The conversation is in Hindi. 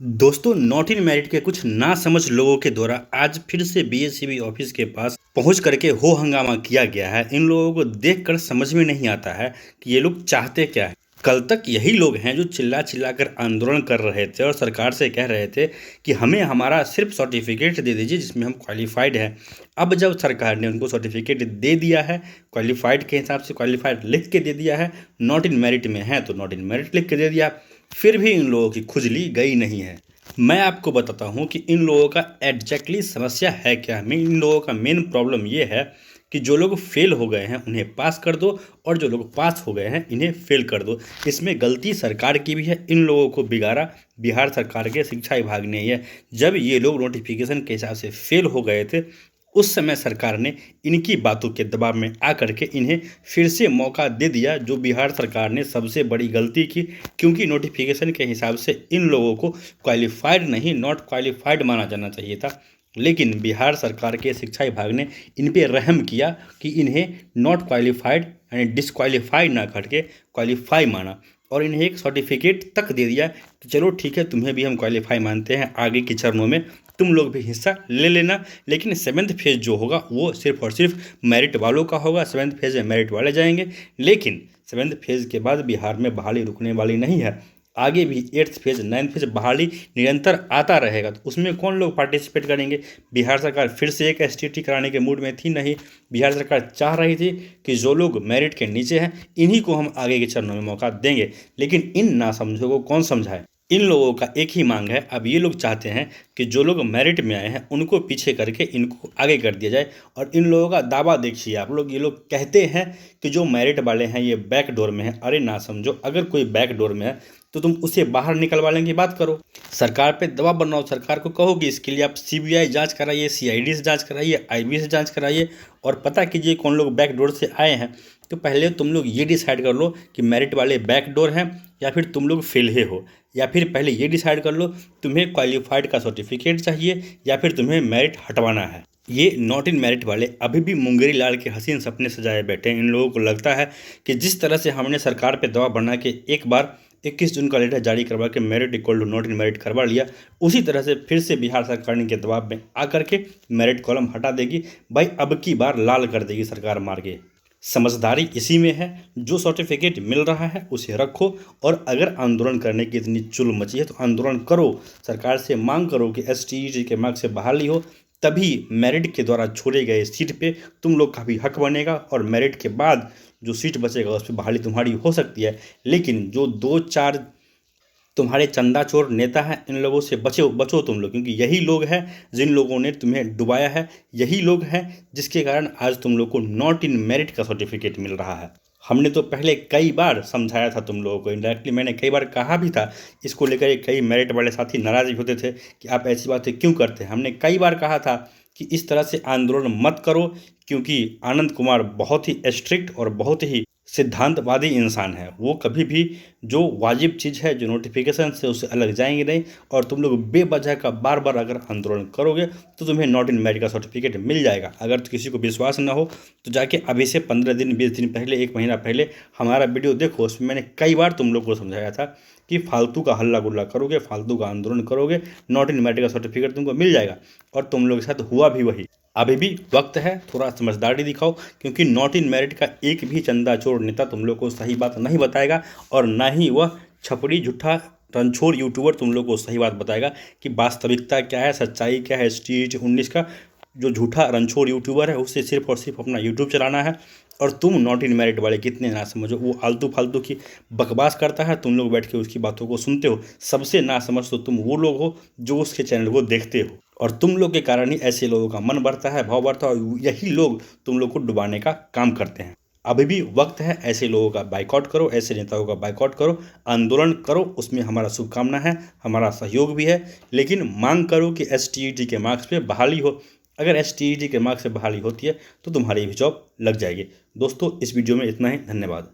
दोस्तों, नॉट इन मेरिट के कुछ नासमझ लोगों के द्वारा आज फिर से बीएसईबी ऑफिस के पास पहुंच करके हो हंगामा किया गया है। इन लोगों को देखकर समझ में नहीं आता है कि ये लोग चाहते क्या है। कल तक यही लोग हैं जो चिल्ला चिल्ला कर आंदोलन कर रहे थे और सरकार से कह रहे थे कि हमें हमारा सिर्फ सर्टिफिकेट दे दीजिए जिसमें हम क्वालिफाइड हैं। अब जब सरकार ने उनको सर्टिफिकेट दे दिया है, क्वालिफाइड के हिसाब से क्वालिफाइड लिख के दे दिया है, नॉट इन मेरिट में है तो नॉट इन मेरिट लिख के दे दिया, फिर भी इन लोगों की खुजली गई नहीं है। मैं आपको बताता हूँ कि इन लोगों का एग्जैक्टली समस्या है क्या। इन लोगों का मेन प्रॉब्लम ये है कि जो लोग फेल हो गए हैं उन्हें पास कर दो और जो लोग पास हो गए हैं इन्हें फेल कर दो। इसमें गलती सरकार की भी है। इन लोगों को बिगाड़ा बिहार सरकार के शिक्षा विभाग ने ही है। जब ये लोग नोटिफिकेशन के हिसाब से फेल हो गए थे उस समय सरकार ने इनकी बातों के दबाव में आकर के इन्हें फिर से मौका दे दिया, जो बिहार सरकार ने सबसे बड़ी गलती की। क्योंकि नोटिफिकेशन के हिसाब से इन लोगों को क्वालिफाइड नहीं नॉट क्वालिफाइड माना जाना चाहिए था, लेकिन बिहार सरकार के शिक्षा विभाग ने इन पे रहम किया कि इन्हें नॉट क्वालिफाइड यानी डिसक्वालीफाइड ना करके क्वालिफाई माना और इन्हें एक सर्टिफिकेट तक दे दिया कि चलो ठीक है, तुम्हें भी हम क्वालिफाई मानते हैं, आगे के चरणों में तुम लोग भी हिस्सा ले लेना। लेकिन सेवन्थ फेज जो होगा वो सिर्फ और सिर्फ मेरिट वालों का होगा। सेवन्थ फेज में मेरिट वाले जाएंगे, लेकिन सेवन्थ फेज के बाद बिहार में बहाली रुकने वाली नहीं है। आगे भी एट्थ फेज नाइन्थ फेज बहाली निरंतर आता रहेगा। तो उसमें कौन लोग पार्टिसिपेट करेंगे। बिहार सरकार फिर से एक एसटीटी कराने के मूड में थी नहीं। बिहार सरकार चाह रही थी कि जो लोग मेरिट के नीचे हैं इन्हीं को हम आगे के चरणों में मौका देंगे, लेकिन इन नासमझों को कौन समझाए। इन लोगों का एक ही मांग है। अब ये लोग चाहते हैं कि जो लोग मेरिट में आए हैं उनको पीछे करके इनको आगे कर दिया जाए। और इन लोगों का दावा देखिए आप लोग, ये लोग कहते हैं कि जो मेरिट वाले हैं ये बैक डोर में है। अरे ना समझो, अगर कोई बैक डोर में है तो तुम उसे बाहर निकलवाने की बात करो, सरकार पे दबाव बनाओ, सरकार को कहो कि इसके लिए आप सीबीआई जांच कराइए, सीआईडी से जांच कराइए, आईबी से जांच कराइए और पता कीजिए कौन लोग बैक डोर से आए हैं। तो पहले तुम लोग ये डिसाइड कर लो कि मेरिट वाले बैक डोर हैं या फिर तुम लोग फेल हो, या फिर पहले ये डिसाइड कर लो तुम्हें क्वालिफाइड का सर्टिफिकेट चाहिए या फिर तुम्हें मेरिट हटवाना है। ये नॉट इन मेरिट वाले अभी भी मुंगेरी लाल के हसीन सपने सजाए बैठे हैं। इन लोगों को लगता है कि जिस तरह से हमने सरकार पे दबाव बना के एक बार 21 जून का लेटर जारी करवा के merit equal to not in merit करवा लिया, उसी तरह से फिर से बिहार सरकार के दबाव में आकर के मेरिट कॉलम हटा देगी। भाई अब की बार लाल कर देगी सरकार मार के। समझदारी इसी में है, जो सर्टिफिकेट मिल रहा है उसे रखो और अगर आंदोलन करने की इतनी चुल मची है तो आंदोलन करो। सरकार से मांग करो कि एसटीईटी के मार्क्स से बहाली हो, तभी मेरिट के द्वारा छोड़े गए सीट पे तुम लोग का भी हक बनेगा और मेरिट के बाद जो सीट बचेगा उस पर बहाली तुम्हारी हो सकती है। लेकिन जो दो चार तुम्हारे चंदा चोर नेता हैं इन लोगों से बचो तुम लोग, क्योंकि यही लोग हैं जिन लोगों ने तुम्हें डुबाया है। यही लोग हैं जिसके कारण आज तुम लोग को नॉट इन मेरिट का सर्टिफिकेट मिल रहा है। हमने तो पहले कई बार समझाया था तुम लोगों को, इनडायरेक्टली मैंने कई बार कहा भी था इसको लेकर। कई मेरिट वाले साथी नाराज भी होते थे कि आप ऐसी बातें क्यों करते हैं। हमने कई बार कहा था कि इस तरह से आंदोलन मत करो, क्योंकि आनंद कुमार बहुत ही स्ट्रिक्ट और बहुत ही सिद्धांतवादी इंसान है। वो कभी भी जो वाजिब चीज़ है, जो नोटिफिकेशन से उससे अलग जाएंगे नहीं। और तुम लोग बेवजह का बार बार अगर आंदोलन करोगे तो तुम्हें नॉट इन मेरिट का सर्टिफिकेट मिल जाएगा। अगर तो किसी को विश्वास ना हो तो जाके अभी से 15 दिन 20 दिन पहले, 1 महीना पहले हमारा वीडियो देखो। उसमें मैंने कई बार तुम लोग को समझाया था कि फालतू का हल्ला गुल्ला करोगे, फालतू का आंदोलन करोगे, नॉट इन मेरिट का सर्टिफिकेट तुमको मिल जाएगा। और तुम लोग के साथ हुआ भी वही। अभी भी वक्त है, थोड़ा समझदारी दिखाओ, क्योंकि नॉट इन मेरिट का एक भी चंदा चोर नेता तुम लोग को सही बात नहीं बताएगा और ना ही वह छपड़ी झूठा रनछोड़ यूट्यूबर तुम लोग को सही बात बताएगा कि वास्तविकता क्या है, सच्चाई क्या है। STEET 19 का जो झूठा रनछोड़ यूट्यूबर है उससे सिर्फ और सिर्फ अपना यूट्यूब चलाना है। और तुम नॉट इन मेरिट वाले कितने ना समझो, वो आलतू फालतू की बकवास करता है, तुम लोग बैठ के उसकी बातों को सुनते हो। सबसे ना समझ तो तुम वो लोग हो जो उसके चैनल को देखते हो, और तुम लोग के कारण ही ऐसे लोगों का मन बढ़ता है, भाव बढ़ता है, और यही लोग तुम लोग को डुबाने का काम करते हैं। अभी भी वक्त है, ऐसे लोगों का बाइकआउट करो, ऐसे नेताओं का बाइकआउट करो, आंदोलन करो। उसमें हमारा शुभकामना है, हमारा सहयोग भी है, लेकिन मांग करो कि STET के मार्क्स पे बहाली हो। अगर STET के मार्क्स से बहाली होती है तो तुम्हारी भी जॉब लग जाएगी। दोस्तों, इस वीडियो में इतना ही। धन्यवाद।